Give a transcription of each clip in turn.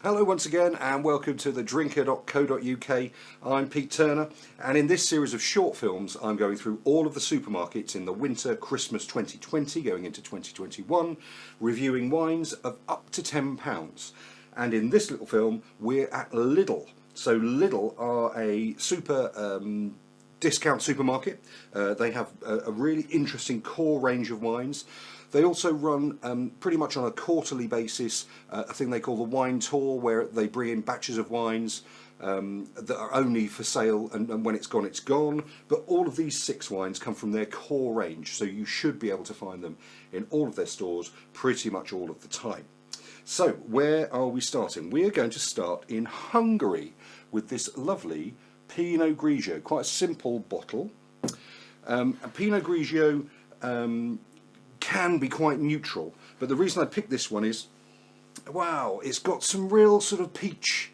Hello once again and welcome to the drinker.co.uk. I'm Pete Turner, and in this series of short films I'm going through all of the supermarkets in the winter Christmas 2020 going into 2021, reviewing wines of up to £10. And in this little film we're at Lidl. So Lidl are a super discount supermarket. They have a really interesting core range of wines. They also run pretty much on a quarterly basis a thing they call the wine tour, where they bring in batches of wines that are only for sale, and when it's gone, it's gone. But all of these 6 wines come from their core range, so you should be able to find them in all of their stores pretty much all of the time. So where are we starting? We are going to start in Hungary with this lovely Pinot Grigio, quite a simple bottle. A Pinot Grigio can be quite neutral, but the reason I picked this one is, wow, it's got some real sort of peach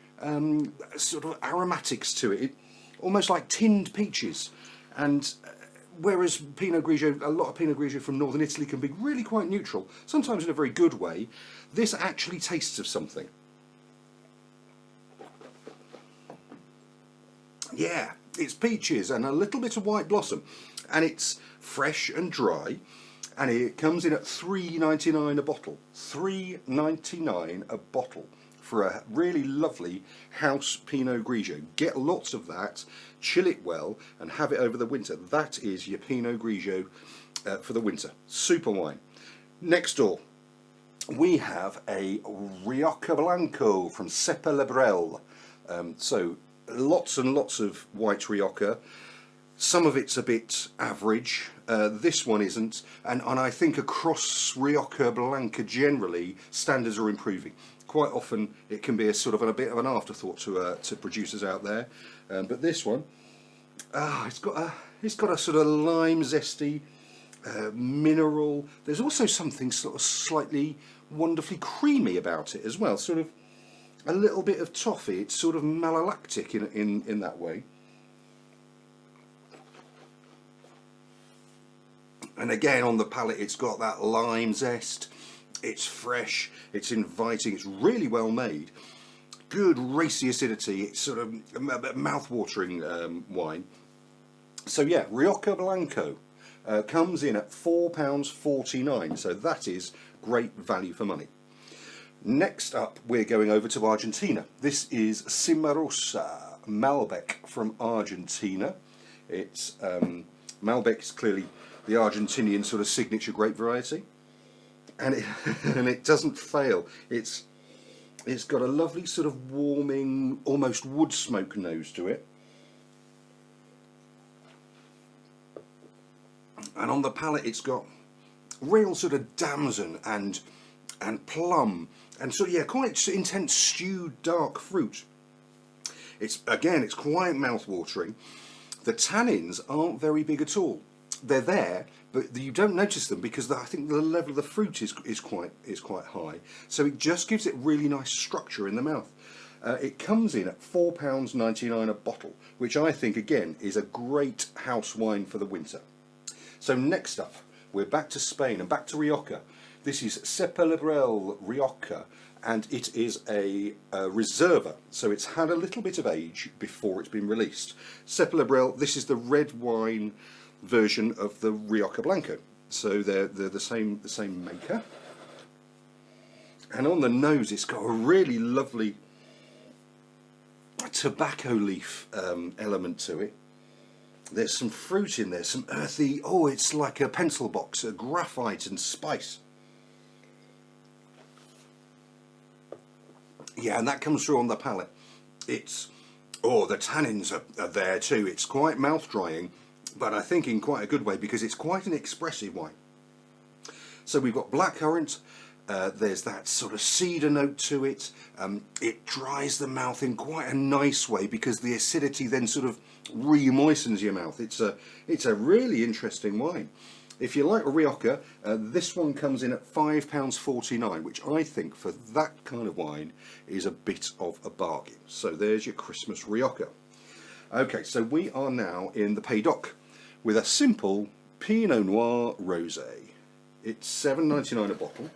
sort of aromatics to it, almost like tinned peaches. And whereas Pinot Grigio, a lot of Pinot Grigio from northern Italy can be really quite neutral, sometimes in a very good way, this actually tastes of something. Yeah, it's peaches and a little bit of white blossom, and it's fresh and dry. And it comes in at $3.99 a bottle. $3.99 a bottle for a really lovely house Pinot Grigio. Get lots of that, chill it well, and have it over the winter. That is your Pinot Grigio for the winter. Super wine. Next door, we have a Rioja Blanco from Cepa Lebrel. So lots and lots of white Rioja. Some of it's a bit average, this one isn't, and I think across Rioja Blanco generally, standards are improving. Quite often it can be a sort of a bit of an afterthought to producers out there, but this one, it's got a sort of lime zesty, mineral. There's also something sort of slightly wonderfully creamy about it as well, sort of a little bit of toffee. It's sort of malolactic in that way. And again, on the palate, it's got that lime zest. It's fresh, it's inviting, it's really well made. Good racy acidity, it's sort of a mouth-watering wine. So yeah, Rioja Blanco comes in at £4.49, so that is great value for money. Next up, we're going over to Argentina. This is Cimarossa Malbec from Argentina. It's Malbec is clearly the Argentinian sort of signature grape variety, and it doesn't fail. It's got a lovely sort of warming, almost wood smoke nose to it, and on the palate it's got real sort of damson and plum, and sort of, yeah, quite intense stewed dark fruit. It's quite mouth-watering. The tannins aren't very big at all. They're there, but you don't notice them because I think the level of the fruit is quite high. So it just gives it really nice structure in the mouth. It comes in at £4.99 a bottle, which I think again is a great house wine for the winter. So next up, we're back to Spain and back to Rioja. This is Separable Rioja, and it is a Reserva, so it's had a little bit of age before it's been released. Separable, this is the red wine version of the Rioja Blanco, so they're the same maker. And on the nose, it's got a really lovely tobacco leaf element to it. There's some fruit in there, some earthy. Oh, it's like a pencil box, a graphite and spice. Yeah, and that comes through on the palate. The tannins are there too. It's quite mouth drying, but I think in quite a good way because it's quite an expressive wine. So we've got blackcurrant, there's that sort of cedar note to it. It dries the mouth in quite a nice way because the acidity then sort of re-moistens your mouth. It's a really interesting wine. If you like Rioja, this one comes in at £5.49, which I think for that kind of wine is a bit of a bargain. So there's your Christmas Rioja. Okay, so we are now in the Paydoc with a simple Pinot Noir Rosé. It's $7.99 a bottle.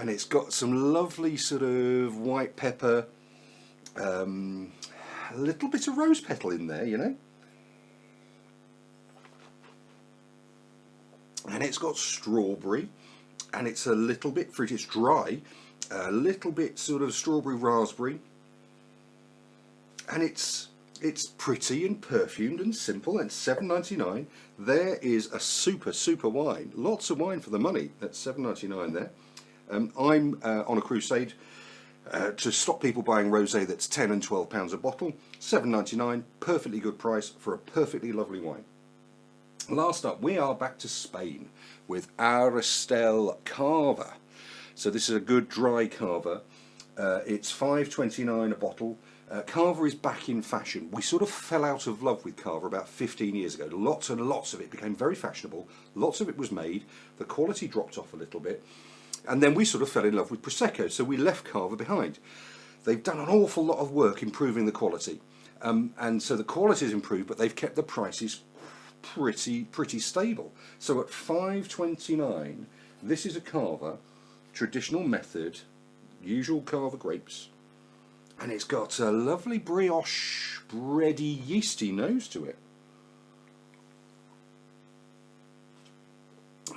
and it's got some lovely sort of white pepper, a little bit of rose petal in there, you know. And it's got strawberry, and it's a little bit fruity. It's dry, a little bit sort of strawberry raspberry, and it's pretty and perfumed and simple. And $7.99. There is a super wine. Lots of wine for the money at $7.99 there. I'm on a crusade to stop people buying rosé that's £10 and £12 a bottle. $7.99, perfectly good price for a perfectly lovely wine. Last up, we are back to Spain with Arestel Cava. So this is a good dry Cava. It's $5.29 a bottle. Cava is back in fashion. We sort of fell out of love with Cava about 15 years ago. Lots and lots of it became very fashionable. Lots of it was made. The quality dropped off a little bit. And then we sort of fell in love with Prosecco, so we left Cava behind. They've done an awful lot of work improving the quality. And so the quality has improved, but they've kept the prices pretty stable. So at $5.29, this is a Cava, traditional method, usual Cava grapes, and it's got a lovely brioche, bready, yeasty nose to it.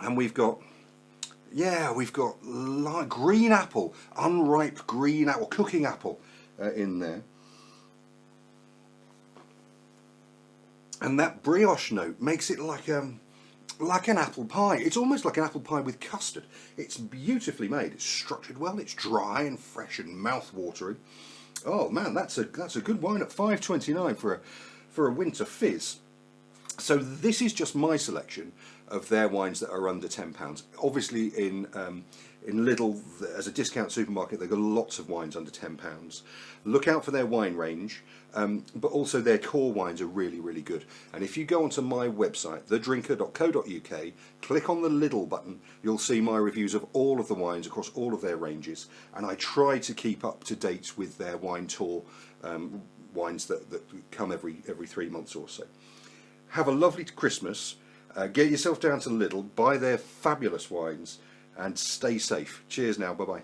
And we've got green apple, unripe green apple, cooking apple in there. And that brioche note makes it like an apple pie. It's almost like an apple pie with custard. It's beautifully made. It's structured well. It's dry and fresh and mouth-watering. Oh man, that's a good wine at $5.29 for a winter fizz. So this is just my selection of their wines that are under £10. Obviously in Lidl, as a discount supermarket, they've got lots of wines under £10. Look out for their wine range, but also their core wines are really good. And if you go onto my website, thedrinker.co.uk, click on the Lidl button, you'll see my reviews of all of the wines across all of their ranges. And I try to keep up to date with their wine tour, wines that come every 3 months or so. Have a lovely Christmas. Get yourself down to Lidl, buy their fabulous wines, and stay safe. Cheers now. Bye-bye.